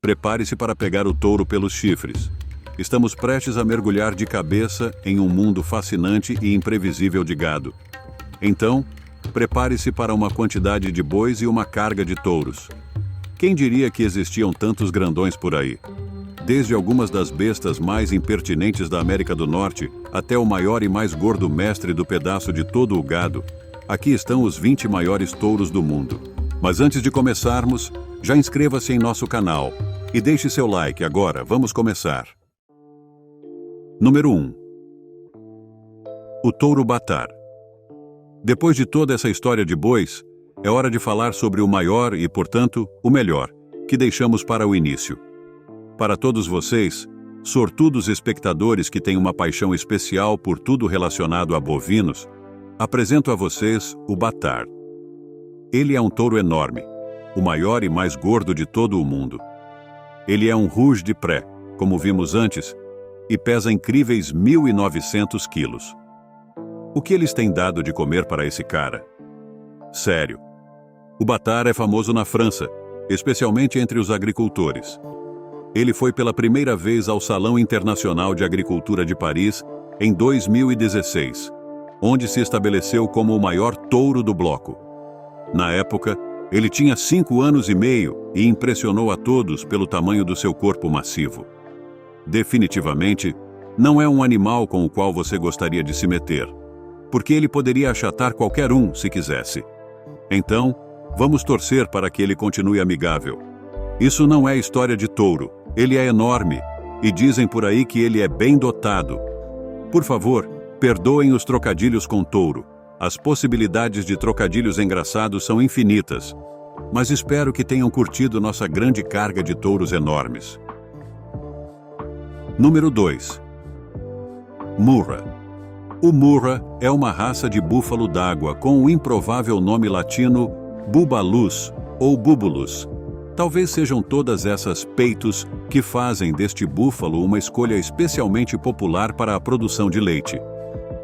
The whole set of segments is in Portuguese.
Prepare-se para pegar o touro pelos chifres. Estamos prestes a mergulhar de cabeça em um mundo fascinante e imprevisível de gado. Então, prepare-se para uma quantidade de bois e uma carga de touros. Quem diria que existiam tantos grandões por aí? Desde algumas das bestas mais impertinentes da América do Norte até o maior e mais gordo mestre do pedaço de todo o gado, aqui estão os 20 maiores touros do mundo. Mas antes de começarmos, já inscreva-se em nosso canal e deixe seu like agora. Vamos começar. Número 1. O touro Batar. Depois de toda essa história de bois, é hora de falar sobre o maior e, portanto, o melhor, que deixamos para o início. Para todos vocês, sortudos espectadores que têm uma paixão especial por tudo relacionado a bovinos, apresento a vocês o Batar. Ele é um touro enorme, o maior e mais gordo de todo o mundo. Ele é um rouge de pré, como vimos antes, e pesa incríveis 1.900 quilos. O que eles têm dado de comer para esse cara? Sério. O Batar é famoso na França, especialmente entre os agricultores. Ele foi pela primeira vez ao Salão Internacional de Agricultura de Paris em 2016, onde se estabeleceu como o maior touro do bloco. Na época, ele tinha 5 anos e meio e impressionou a todos pelo tamanho do seu corpo massivo. Definitivamente, não é um animal com o qual você gostaria de se meter, porque ele poderia achatar qualquer um se quisesse. Então, vamos torcer para que ele continue amigável. Isso não é história de touro, ele é enorme, e dizem por aí que ele é bem dotado. Por favor, perdoem os trocadilhos com touro. As possibilidades de trocadilhos engraçados são infinitas, mas espero que tenham curtido nossa grande carga de touros enormes. Número 2. Murra. O Murra é uma raça de búfalo d'água com o improvável nome latino Búbalus ou Búbulus. Talvez sejam todas essas peitos que fazem deste búfalo uma escolha especialmente popular para a produção de leite.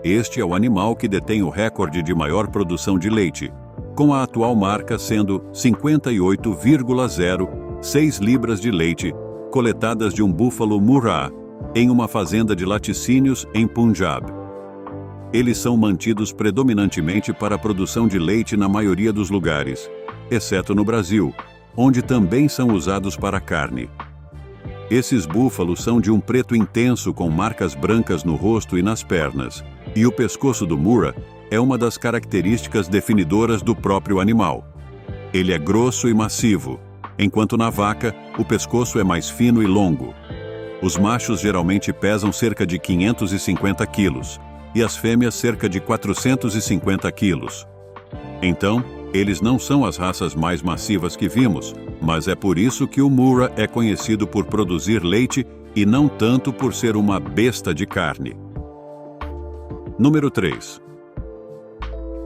Este é o animal que detém o recorde de maior produção de leite, com a atual marca sendo 58,06 libras de leite coletadas de um búfalo Murra em uma fazenda de laticínios em Punjab. Eles são mantidos predominantemente para a produção de leite na maioria dos lugares, exceto no Brasil, onde também são usados para carne. Esses búfalos são de um preto intenso com marcas brancas no rosto e nas pernas, e o pescoço do Murra é uma das características definidoras do próprio animal. Ele é grosso e massivo, enquanto na vaca o pescoço é mais fino e longo. Os machos geralmente pesam cerca de 550 quilos, e as fêmeas cerca de 450 quilos. Então, eles não são as raças mais massivas que vimos, mas é por isso que o Murra é conhecido por produzir leite e não tanto por ser uma besta de carne. Número 3.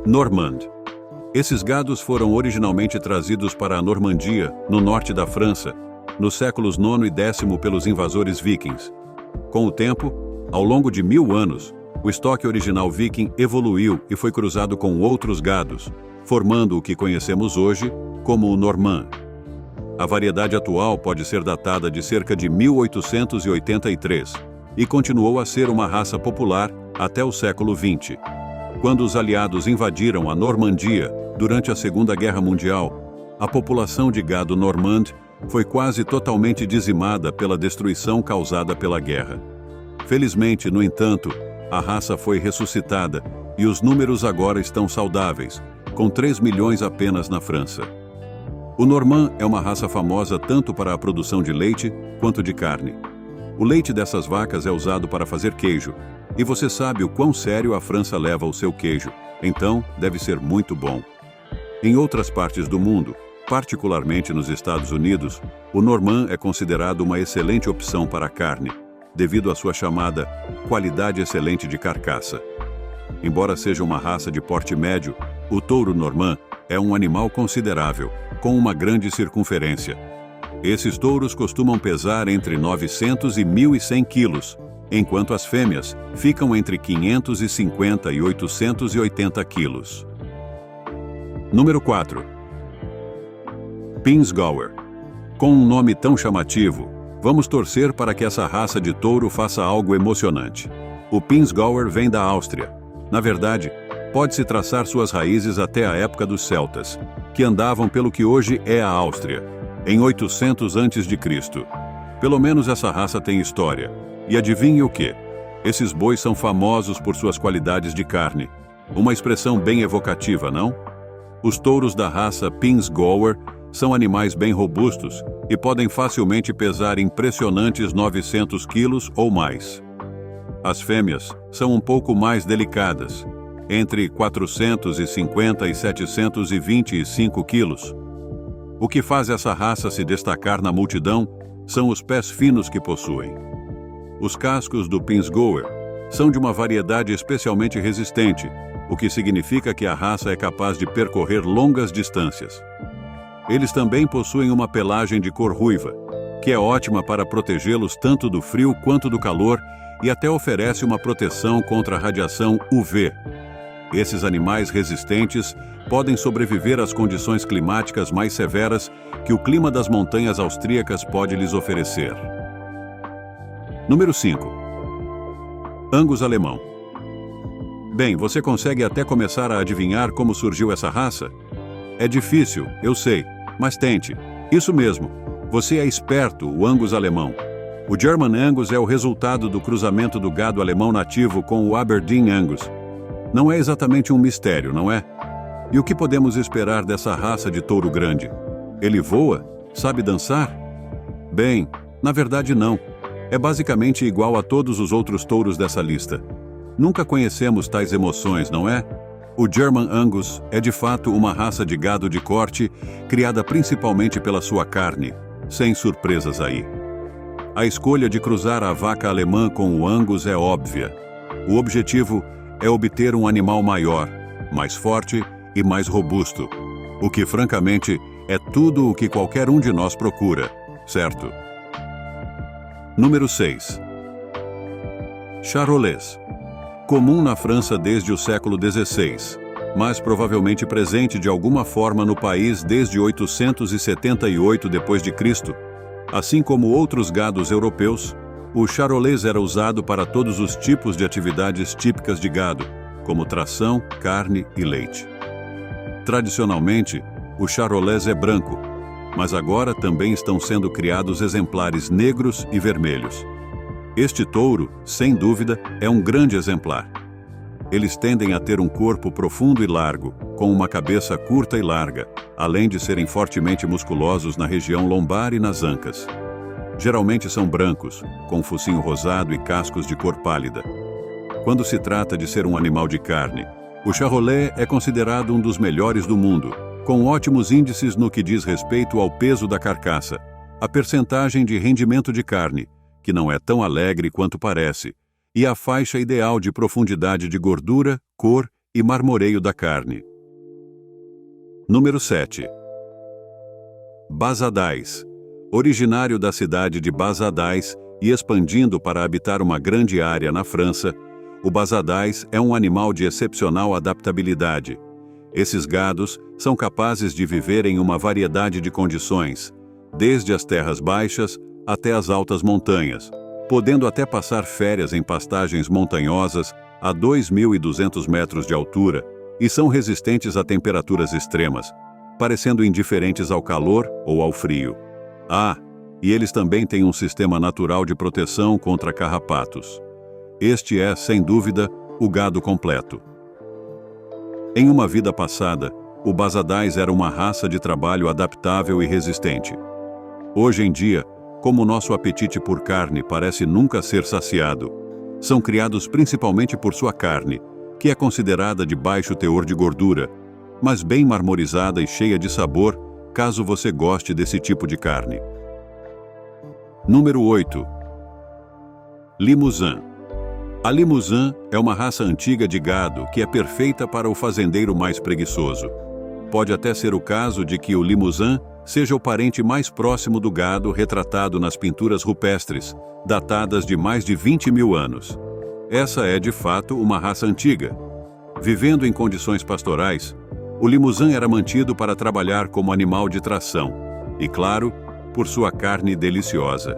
Normand. Esses gados foram originalmente trazidos para a Normandia, no norte da França, nos séculos IX e X pelos invasores vikings. Com o tempo, ao longo de 1000 anos, o estoque original viking evoluiu e foi cruzado com outros gados, formando o que conhecemos hoje como o Normand. A variedade atual pode ser datada de cerca de 1883 e continuou a ser uma raça popular até o século XX. Quando os aliados invadiram a Normandia durante a Segunda Guerra Mundial, a população de gado normand foi quase totalmente dizimada pela destruição causada pela guerra. Felizmente, no entanto, a raça foi ressuscitada e os números agora estão saudáveis, com 3 milhões apenas na França. O Normand é uma raça famosa tanto para a produção de leite quanto de carne. O leite dessas vacas é usado para fazer queijo, e você sabe o quão sério a França leva o seu queijo, então deve ser muito bom. Em outras partes do mundo, particularmente nos Estados Unidos, o Normand é considerado uma excelente opção para a carne, devido à sua chamada qualidade excelente de carcaça. Embora seja uma raça de porte médio, o touro Normand é um animal considerável, com uma grande circunferência. Esses touros costumam pesar entre 900 e 1.100 quilos, enquanto as fêmeas ficam entre 550 e 880 quilos. Número 4. Pinzgauer. Com um nome tão chamativo, vamos torcer para que essa raça de touro faça algo emocionante. O Pinzgauer vem da Áustria. Na verdade, pode-se traçar suas raízes até a época dos celtas, que andavam pelo que hoje é a Áustria, em 800 a.C. Pelo menos essa raça tem história. E adivinhe o quê? Esses bois são famosos por suas qualidades de carne. Uma expressão bem evocativa, não? Os touros da raça Pinzgauer são animais bem robustos e podem facilmente pesar impressionantes 900 quilos ou mais. As fêmeas são um pouco mais delicadas, entre 450 e 725 quilos. O que faz essa raça se destacar na multidão são os pés finos que possuem. Os cascos do Pinzgauer são de uma variedade especialmente resistente, o que significa que a raça é capaz de percorrer longas distâncias. Eles também possuem uma pelagem de cor ruiva, que é ótima para protegê-los tanto do frio quanto do calor e até oferece uma proteção contra a radiação UV. Esses animais resistentes podem sobreviver às condições climáticas mais severas que o clima das montanhas austríacas pode lhes oferecer. Número 5. Angus alemão. Bem, você consegue até começar a adivinhar como surgiu essa raça? É difícil, eu sei, mas tente. Isso mesmo, você é esperto, o Angus alemão. O German Angus é o resultado do cruzamento do gado alemão nativo com o Aberdeen Angus. Não é exatamente um mistério, não é? E o que podemos esperar dessa raça de touro grande? Ele voa? Sabe dançar? Bem, na verdade não. É basicamente igual a todos os outros touros dessa lista. Nunca conhecemos tais emoções, não é? O German Angus é de fato uma raça de gado de corte criada principalmente pela sua carne, sem surpresas aí. A escolha de cruzar a vaca alemã com o Angus é óbvia. O objetivo é obter um animal maior, mais forte e mais robusto, o que francamente é tudo o que qualquer um de nós procura, certo? Número 6. Charolais. Comum na França desde o século XVI, mas provavelmente presente de alguma forma no país desde 878 d.C. Assim como outros gados europeus, o charolais era usado para todos os tipos de atividades típicas de gado, como tração, carne e leite. Tradicionalmente, o charolais é branco, mas agora também estão sendo criados exemplares negros e vermelhos. Este touro, sem dúvida, é um grande exemplar. Eles tendem a ter um corpo profundo e largo, com uma cabeça curta e larga, além de serem fortemente musculosos na região lombar e nas ancas. Geralmente são brancos, com focinho rosado e cascos de cor pálida. Quando se trata de ser um animal de carne, o charolais é considerado um dos melhores do mundo, com ótimos índices no que diz respeito ao peso da carcaça, a percentagem de rendimento de carne, que não é tão alegre quanto parece, e a faixa ideal de profundidade de gordura, cor e marmoreio da carne. Número 7. Bazadais. Originário da cidade de Bazadais e expandindo para habitar uma grande área na França, o Bazadais é um animal de excepcional adaptabilidade. Esses gados são capazes de viver em uma variedade de condições, desde as terras baixas até as altas montanhas, podendo até passar férias em pastagens montanhosas a 2.200 metros de altura e são resistentes a temperaturas extremas, parecendo indiferentes ao calor ou ao frio. E eles também têm um sistema natural de proteção contra carrapatos. Este é, sem dúvida, o gado completo. Em uma vida passada, o Bazadais era uma raça de trabalho adaptável e resistente. Hoje em dia, como nosso apetite por carne parece nunca ser saciado, são criados principalmente por sua carne, que é considerada de baixo teor de gordura, mas bem marmorizada e cheia de sabor, caso você goste desse tipo de carne. Número 8. Limousin. A Limousin é uma raça antiga de gado que é perfeita para o fazendeiro mais preguiçoso. Pode até ser o caso de que o Limousin seja o parente mais próximo do gado retratado nas pinturas rupestres, datadas de mais de 20.000 anos. Essa é, de fato, uma raça antiga. Vivendo em condições pastorais, o Limousin era mantido para trabalhar como animal de tração. E, claro, por sua carne deliciosa.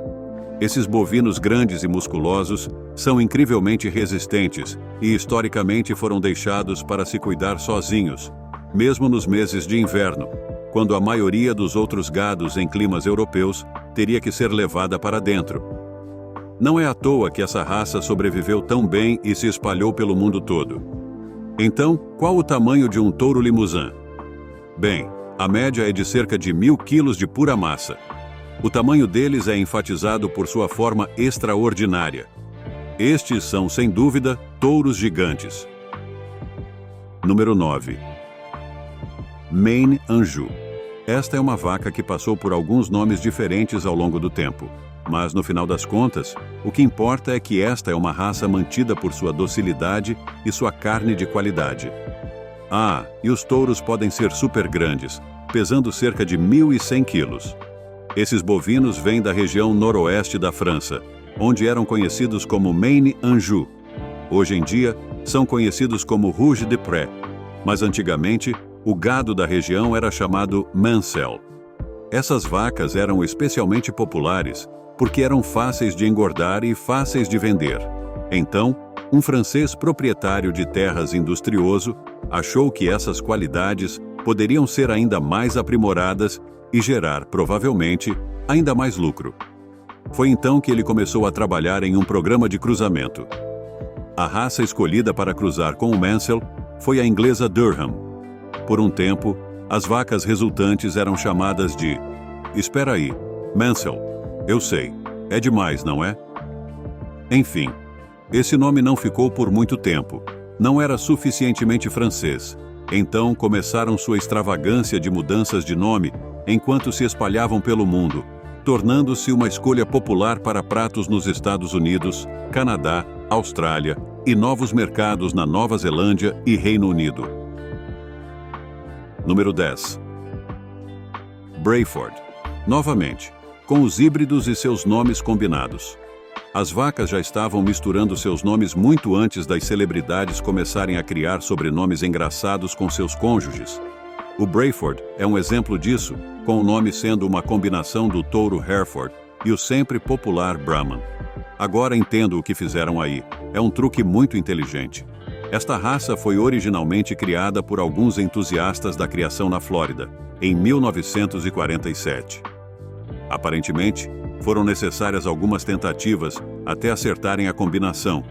Esses bovinos grandes e musculosos são incrivelmente resistentes e historicamente foram deixados para se cuidar sozinhos, mesmo nos meses de inverno, quando a maioria dos outros gados em climas europeus teria que ser levada para dentro. Não é à toa que essa raça sobreviveu tão bem e se espalhou pelo mundo todo. Então, qual o tamanho de um touro limousin? Bem, a média é de cerca de 1.000 quilos de pura massa. O tamanho deles é enfatizado por sua forma extraordinária. Estes são, sem dúvida, touros gigantes. Número 9. Maine Anjou. Esta é uma vaca que passou por alguns nomes diferentes ao longo do tempo. Mas, no final das contas, o que importa é que esta é uma raça mantida por sua docilidade e sua carne de qualidade. Ah, e os touros podem ser super grandes, pesando cerca de 1.100 quilos. Esses bovinos vêm da região noroeste da França, onde eram conhecidos como Maine Anjou. Hoje em dia, são conhecidos como Rouge de Pré, mas antigamente, o gado da região era chamado Mancel. Essas vacas eram especialmente populares porque eram fáceis de engordar e fáceis de vender. Então, um francês proprietário de terras industrioso achou que essas qualidades poderiam ser ainda mais aprimoradas e gerar, provavelmente, ainda mais lucro. Foi então que ele começou a trabalhar em um programa de cruzamento. A raça escolhida para cruzar com o Mancel foi a inglesa Durham. Por um tempo, as vacas resultantes eram chamadas de... Espera aí, Mancel. Eu sei, é demais, não é? Enfim, esse nome não ficou por muito tempo. Não era suficientemente francês. Então começaram sua extravagância de mudanças de nome enquanto se espalhavam pelo mundo, tornando-se uma escolha popular para pratos nos Estados Unidos, Canadá, Austrália e novos mercados na Nova Zelândia e Reino Unido. Número 10. Brayford. Novamente, com os híbridos e seus nomes combinados. As vacas já estavam misturando seus nomes muito antes das celebridades começarem a criar sobrenomes engraçados com seus cônjuges. O Brayford é um exemplo disso, com o nome sendo uma combinação do touro Hereford e o sempre popular Brahman. Agora entendo o que fizeram aí. É um truque muito inteligente. Esta raça foi originalmente criada por alguns entusiastas da criação na Flórida, em 1947. Aparentemente, foram necessárias algumas tentativas até acertarem a combinação,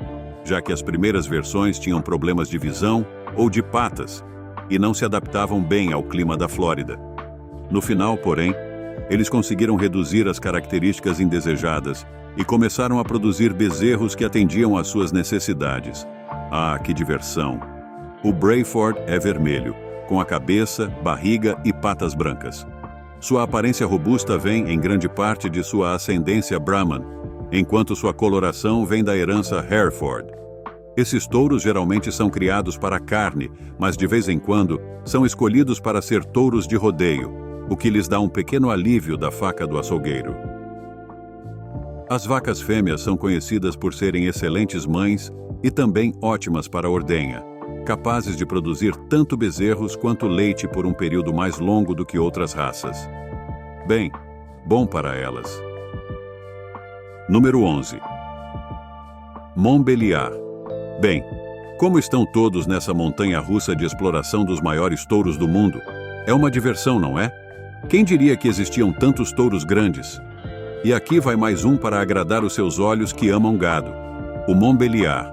já que as primeiras versões tinham problemas de visão ou de patas e não se adaptavam bem ao clima da Flórida. No final, porém, eles conseguiram reduzir as características indesejadas e começaram a produzir bezerros que atendiam às suas necessidades. Ah, que diversão! O Brayford é vermelho, com a cabeça, barriga e patas brancas. Sua aparência robusta vem, em grande parte, de sua ascendência Brahman, enquanto sua coloração vem da herança Hereford. Esses touros geralmente são criados para carne, mas de vez em quando são escolhidos para ser touros de rodeio, o que lhes dá um pequeno alívio da faca do açougueiro. As vacas fêmeas são conhecidas por serem excelentes mães e também ótimas para a ordenha, capazes de produzir tanto bezerros quanto leite por um período mais longo do que outras raças. Bem, bom para elas. Número 11. Montbéliard. Bem, como estão todos nessa montanha-russa de exploração dos maiores touros do mundo? É uma diversão, não é? Quem diria que existiam tantos touros grandes? E aqui vai mais um para agradar os seus olhos que amam gado. O Montbéliard.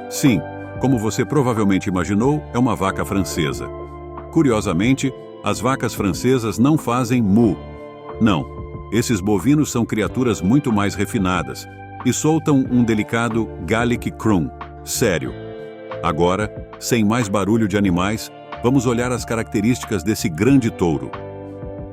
Sim, como você provavelmente imaginou, é uma vaca francesa. Curiosamente, as vacas francesas não fazem mu. Não, esses bovinos são criaturas muito mais refinadas e soltam um delicado Gallic Croon. Sério. Agora, sem mais barulho de animais, vamos olhar as características desse grande touro.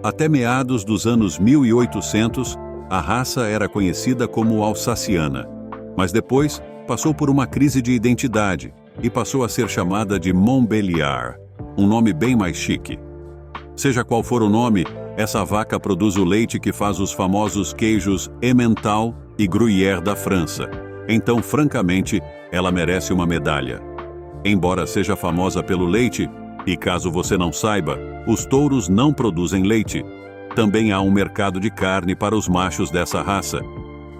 Até meados dos anos 1800, a raça era conhecida como alsaciana, mas depois passou por uma crise de identidade e passou a ser chamada de Montbéliard, um nome bem mais chique. Seja qual for o nome, essa vaca produz o leite que faz os famosos queijos Emmental e Gruyère da França. Então, francamente, ela merece uma medalha. Embora seja famosa pelo leite, e caso você não saiba, os touros não produzem leite. também há um mercado de carne para os machos dessa raça.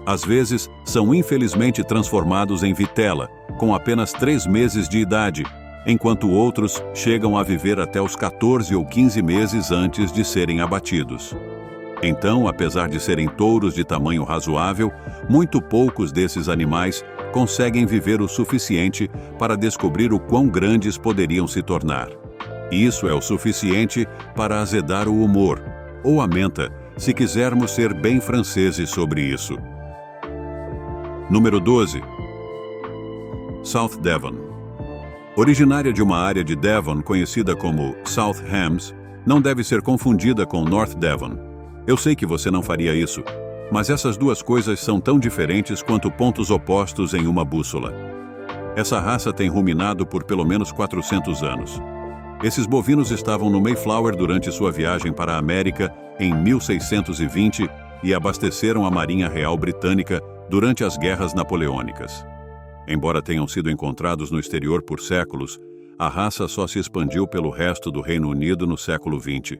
Às vezes, são infelizmente transformados em vitela, com apenas 3 meses de idade, enquanto outros chegam a viver até os 14 ou 15 meses antes de serem abatidos. Então, apesar de serem touros de tamanho razoável, muito poucos desses animais conseguem viver o suficiente para descobrir o quão grandes poderiam se tornar. Isso é o suficiente para azedar o humor, ou a menta, se quisermos ser bem franceses sobre isso. Número 12. South Devon. Originária de uma área de Devon conhecida como South Hams, não deve ser confundida com North Devon. Eu sei que você não faria isso, mas essas duas coisas são tão diferentes quanto pontos opostos em uma bússola. Essa raça tem ruminado por pelo menos 400 anos. Esses bovinos estavam no Mayflower durante sua viagem para a América em 1620 e abasteceram a Marinha Real Britânica durante as Guerras Napoleônicas. Embora tenham sido encontrados no exterior por séculos, a raça só se expandiu pelo resto do Reino Unido no século XX.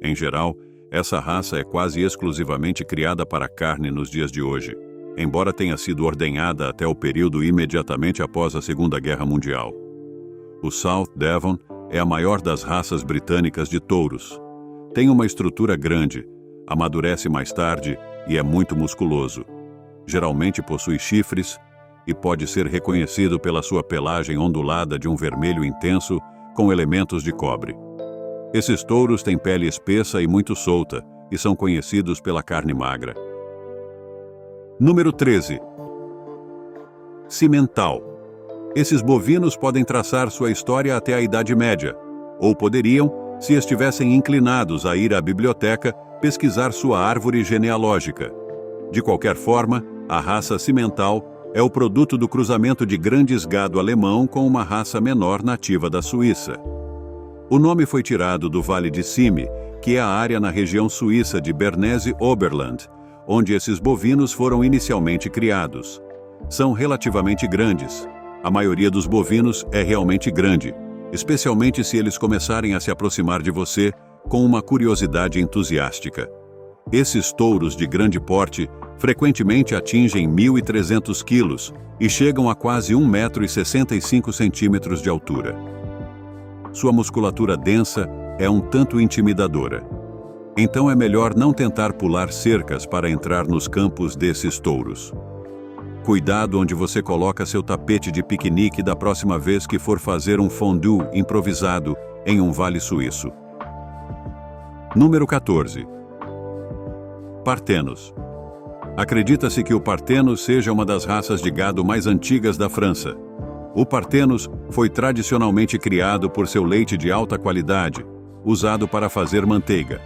Em geral, essa raça é quase exclusivamente criada para carne nos dias de hoje, embora tenha sido ordenhada até o período imediatamente após a Segunda Guerra Mundial. O South Devon é a maior das raças britânicas de touros. Tem uma estrutura grande, amadurece mais tarde e é muito musculoso. Geralmente possui chifres e pode ser reconhecido pela sua pelagem ondulada de um vermelho intenso com elementos de cobre. Esses touros têm pele espessa e muito solta e são conhecidos pela carne magra. Número 13. Cimental. Esses bovinos podem traçar sua história até a Idade Média, ou poderiam, se estivessem inclinados a ir à biblioteca, pesquisar sua árvore genealógica. De qualquer forma, a raça cimental é o produto do cruzamento de grandes gado alemão com uma raça menor nativa da Suíça. O nome foi tirado do Vale de Cime, que é a área na região suíça de Bernese-Oberland, onde esses bovinos foram inicialmente criados. São relativamente grandes. A maioria dos bovinos é realmente grande, especialmente se eles começarem a se aproximar de você com uma curiosidade entusiástica. Esses touros de grande porte frequentemente atingem 1.300 quilos e chegam a quase 1,65 m de altura. Sua musculatura densa é um tanto intimidadora. Então é melhor não tentar pular cercas para entrar nos campos desses touros. Cuidado onde você coloca seu tapete de piquenique da próxima vez que for fazer um fondue improvisado em um vale suíço. Número 14. Partenos. Acredita-se que o Partenos seja uma das raças de gado mais antigas da França. O Partenos foi tradicionalmente criado por seu leite de alta qualidade, usado para fazer manteiga.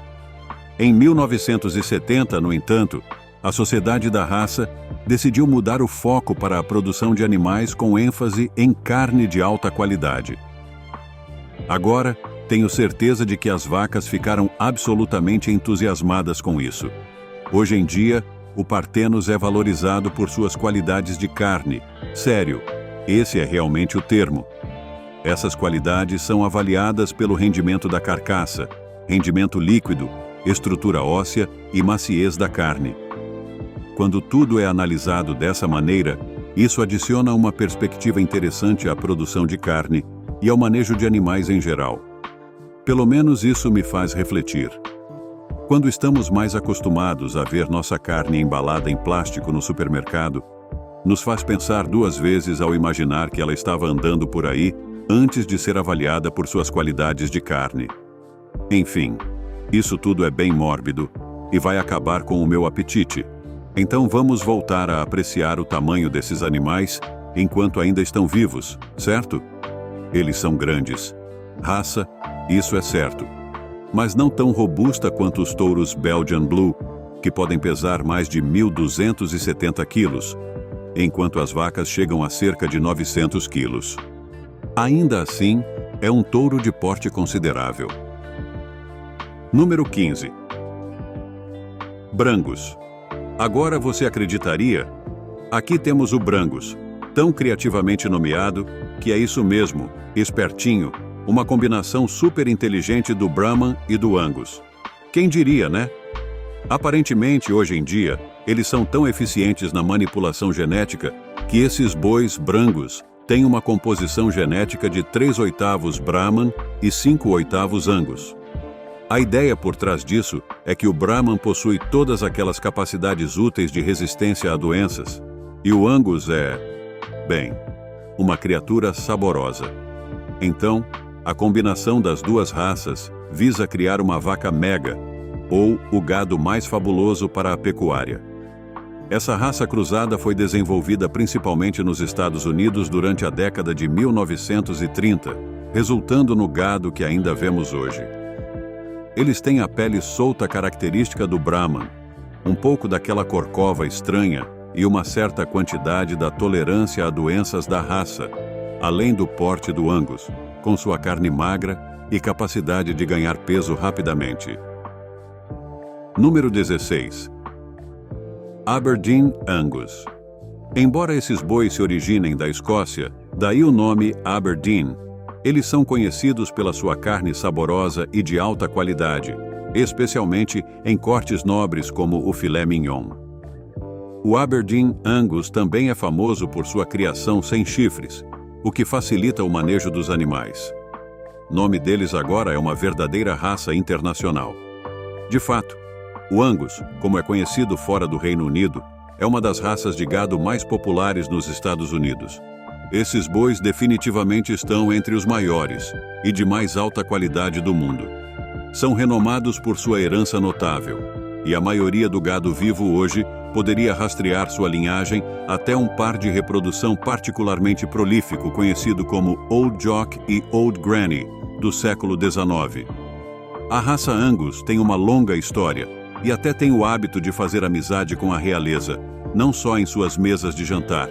Em 1970, no entanto, a Sociedade da Raça decidiu mudar o foco para a produção de animais com ênfase em carne de alta qualidade. Agora, tenho certeza de que as vacas ficaram absolutamente entusiasmadas com isso. Hoje em dia, o Partenos é valorizado por suas qualidades de carne. Sério, esse é realmente o termo. Essas qualidades são avaliadas pelo rendimento da carcaça, rendimento líquido, estrutura óssea e maciez da carne. Quando tudo é analisado dessa maneira, isso adiciona uma perspectiva interessante à produção de carne e ao manejo de animais em geral. Pelo menos isso me faz refletir. Quando estamos mais acostumados a ver nossa carne embalada em plástico no supermercado, nos faz pensar 2 vezes ao imaginar que ela estava andando por aí antes de ser avaliada por suas qualidades de carne. Enfim, isso tudo é bem mórbido e vai acabar com o meu apetite. Então vamos voltar a apreciar o tamanho desses animais enquanto ainda estão vivos, certo? Eles são grandes. Raça, isso é certo. Mas não tão robusta quanto os touros Belgian Blue, que podem pesar mais de 1.270 quilos, enquanto as vacas chegam a cerca de 900 quilos. Ainda assim, é um touro de porte considerável. Número 15. Brangus. Agora você acreditaria? Aqui temos o Brangus, tão criativamente nomeado que é isso mesmo, espertinho, uma combinação super inteligente do Brahman e do Angus. Quem diria, né? Aparentemente, hoje em dia, eles são tão eficientes na manipulação genética que esses bois brangos têm uma composição genética de 3/8 Brahman e 5/8 Angus. A ideia por trás disso é que o Brahman possui todas aquelas capacidades úteis de resistência a doenças, e o Angus é, bem, uma criatura saborosa. Então, a combinação das duas raças visa criar uma vaca mega, ou o gado mais fabuloso para a pecuária. Essa raça cruzada foi desenvolvida principalmente nos Estados Unidos durante a década de 1930, resultando no gado que ainda vemos hoje. Eles têm a pele solta característica do Brahman, um pouco daquela corcova estranha e uma certa quantidade da tolerância a doenças da raça, além do porte do Angus, com sua carne magra e capacidade de ganhar peso rapidamente. Número 16. Aberdeen Angus. Embora esses bois se originem da Escócia, daí o nome Aberdeen, eles são conhecidos pela sua carne saborosa e de alta qualidade, especialmente em cortes nobres como o filé mignon. O Aberdeen Angus também é famoso por sua criação sem chifres, o que facilita o manejo dos animais. O nome deles agora é uma verdadeira raça internacional. De fato, o Angus, como é conhecido fora do Reino Unido, é uma das raças de gado mais populares nos Estados Unidos. Esses bois definitivamente estão entre os maiores e de mais alta qualidade do mundo. São renomados por sua herança notável, e a maioria do gado vivo hoje poderia rastrear sua linhagem até um par de reprodução particularmente prolífico conhecido como Old Jock e Old Granny, do século XIX. A raça Angus tem uma longa história e até tem o hábito de fazer amizade com a realeza, não só em suas mesas de jantar.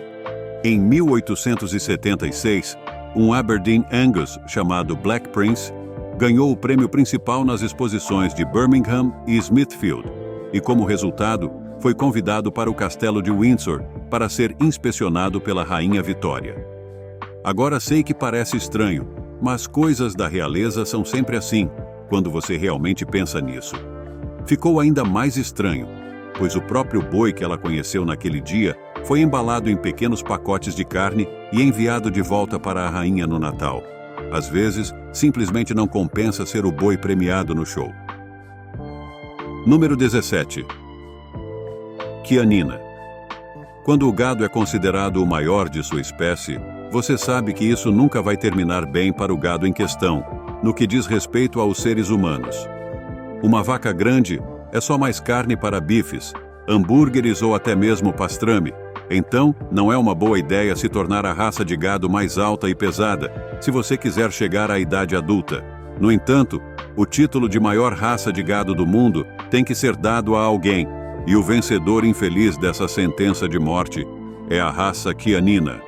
Em 1876, um Aberdeen Angus chamado Black Prince ganhou o prêmio principal nas exposições de Birmingham e Smithfield e, como resultado, foi convidado para o castelo de Windsor para ser inspecionado pela Rainha Vitória. Agora sei que parece estranho, mas coisas da realeza são sempre assim, quando você realmente pensa nisso. Ficou ainda mais estranho, pois o próprio boi que ela conheceu naquele dia foi embalado em pequenos pacotes de carne e enviado de volta para a rainha no Natal. Às vezes, simplesmente não compensa ser o boi premiado no show. Número 17. Quianina. Quando o gado é considerado o maior de sua espécie, você sabe que isso nunca vai terminar bem para o gado em questão, no que diz respeito aos seres humanos. Uma vaca grande é só mais carne para bifes, hambúrgueres ou até mesmo pastrame. Então, não é uma boa ideia se tornar a raça de gado mais alta e pesada, se você quiser chegar à idade adulta. No entanto, o título de maior raça de gado do mundo tem que ser dado a alguém, e o vencedor infeliz dessa sentença de morte é a raça Quianina.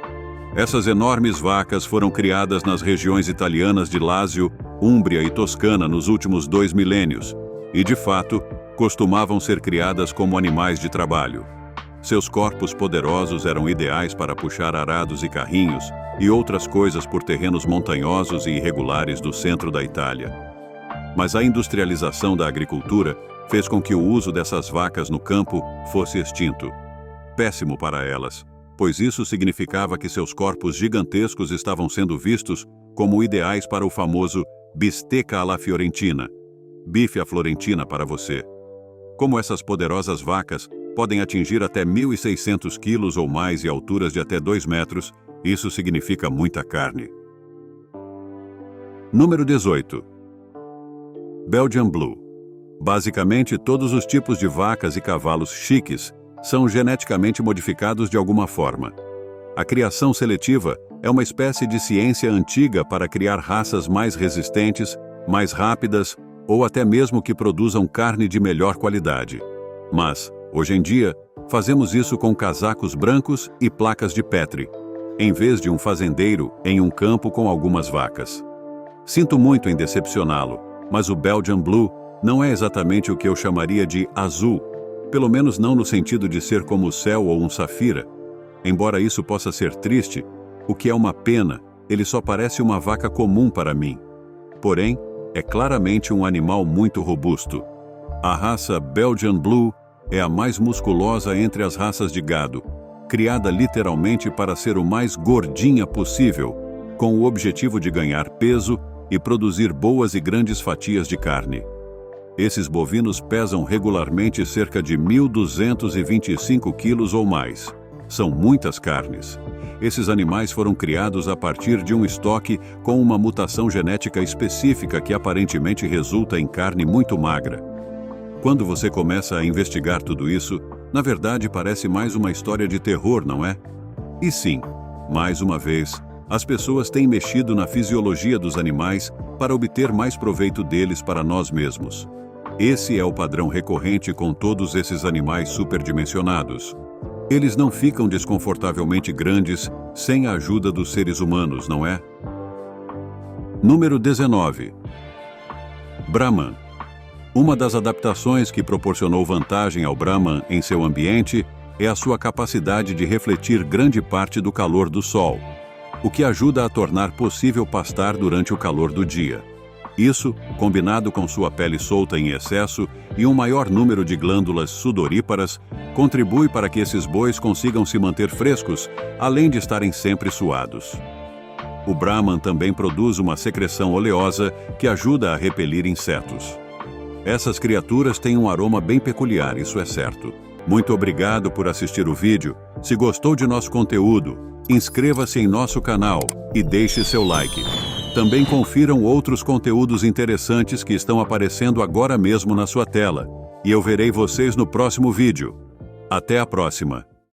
Essas enormes vacas foram criadas nas regiões italianas de Lácio, Úmbria e Toscana nos últimos 2 milênios, e de fato, costumavam ser criadas como animais de trabalho. Seus corpos poderosos eram ideais para puxar arados e carrinhos e outras coisas por terrenos montanhosos e irregulares do centro da Itália. Mas a industrialização da agricultura fez com que o uso dessas vacas no campo fosse extinto. Péssimo para elas, pois isso significava que seus corpos gigantescos estavam sendo vistos como ideais para o famoso bisteca alla fiorentina, bife à florentina para você. Como essas poderosas vacas podem atingir até 1.600 quilos ou mais e alturas de até 2 metros, isso significa muita carne. Número 18. Belgian Blue. Basicamente, todos os tipos de vacas e cavalos chiques são geneticamente modificados de alguma forma. A criação seletiva é uma espécie de ciência antiga para criar raças mais resistentes, mais rápidas ou até mesmo que produzam carne de melhor qualidade. Mas, hoje em dia, fazemos isso com casacos brancos e placas de Petri, em vez de um fazendeiro em um campo com algumas vacas. Sinto muito em decepcioná-lo, mas o Belgian Blue não é exatamente o que eu chamaria de azul, pelo menos não no sentido de ser como o céu ou um safira. Embora isso possa ser triste, o que é uma pena, ele só parece uma vaca comum para mim. Porém, é claramente um animal muito robusto. A raça Belgian Blue é a mais musculosa entre as raças de gado, criada literalmente para ser o mais gordinha possível, com o objetivo de ganhar peso e produzir boas e grandes fatias de carne. Esses bovinos pesam regularmente cerca de 1.225 quilos ou mais. São muitas carnes. Esses animais foram criados a partir de um estoque com uma mutação genética específica que aparentemente resulta em carne muito magra. Quando você começa a investigar tudo isso, na verdade parece mais uma história de terror, não é? E sim, mais uma vez, as pessoas têm mexido na fisiologia dos animais para obter mais proveito deles para nós mesmos. Esse é o padrão recorrente com todos esses animais superdimensionados. Eles não ficam desconfortavelmente grandes sem a ajuda dos seres humanos, não é? Número 19. Brahman. Uma das adaptações que proporcionou vantagem ao Brahman em seu ambiente é a sua capacidade de refletir grande parte do calor do sol, o que ajuda a tornar possível pastar durante o calor do dia. Isso, combinado com sua pele solta em excesso e um maior número de glândulas sudoríparas, contribui para que esses bois consigam se manter frescos, além de estarem sempre suados. O Brahman também produz uma secreção oleosa que ajuda a repelir insetos. Essas criaturas têm um aroma bem peculiar, isso é certo. Muito obrigado por assistir o vídeo. Se gostou de nosso conteúdo, inscreva-se em nosso canal e deixe seu like. Também confiram outros conteúdos interessantes que estão aparecendo agora mesmo na sua tela. E eu verei vocês no próximo vídeo. Até a próxima!